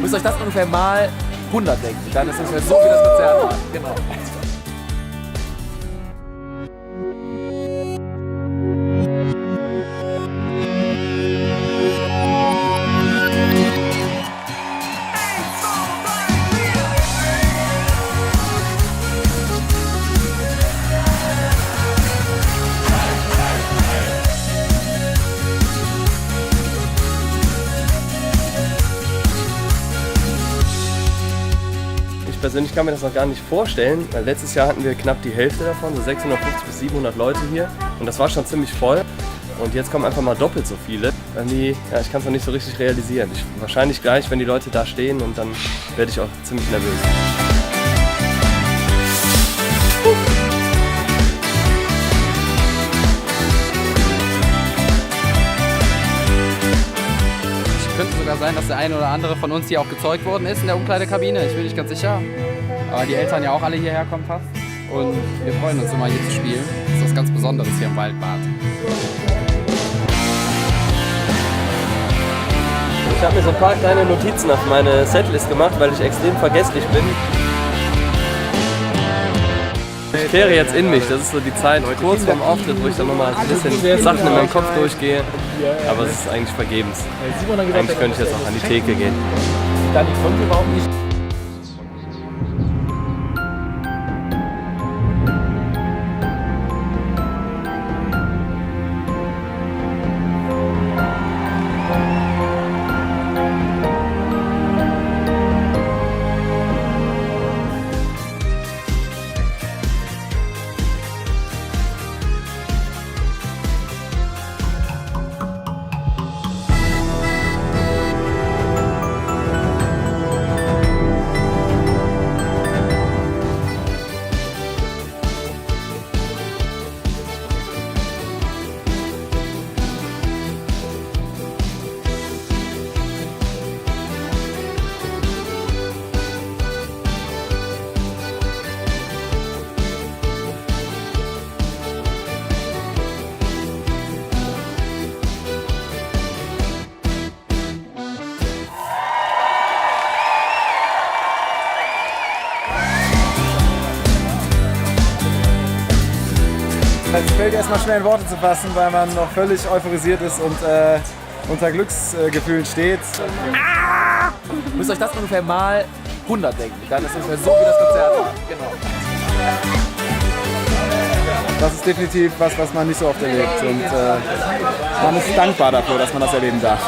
Müsst euch das ungefähr mal 100 denken. Dann ist es ungefähr so wie das Konzert war. Genau. Ich persönlich kann mir das noch gar nicht vorstellen, weil letztes Jahr hatten wir knapp die Hälfte davon, so 650 bis 700 Leute hier und das war schon ziemlich voll und jetzt kommen einfach mal doppelt so viele. Irgendwie, ja, ich kann es noch nicht so richtig realisieren. Wahrscheinlich gleich, wenn die Leute da stehen und dann werde ich auch ziemlich nervös. Könnte sogar sein, dass der eine oder andere von uns hier auch gezeugt worden ist in der Umkleidekabine. Ich bin nicht ganz sicher. Aber die Eltern ja auch alle hierher kommen fast. Und wir freuen uns immer hier zu spielen. Das ist was ganz Besonderes hier im Waldbad. Ich habe mir so ein paar kleine Notizen auf meine Setlist gemacht, weil ich extrem vergesslich bin. Ich kehre jetzt in mich, das ist so die Zeit kurz vorm Auftritt, wo ich dann nochmal ein bisschen Sachen in meinem Kopf durchgehe. Aber es ist eigentlich vergebens. Eigentlich könnte ich jetzt auch an die Theke gehen. Dann konnte überhaupt nicht. Es fällt erstmal schwer in Worte zu fassen, weil man noch völlig euphorisiert ist und unter Glücksgefühlen steht. Müsst euch das ungefähr mal 100 denken. Dann ist es ungefähr so wie das Konzert war. Genau. Das ist definitiv was man nicht so oft erlebt und man ist dankbar dafür, dass man das erleben darf.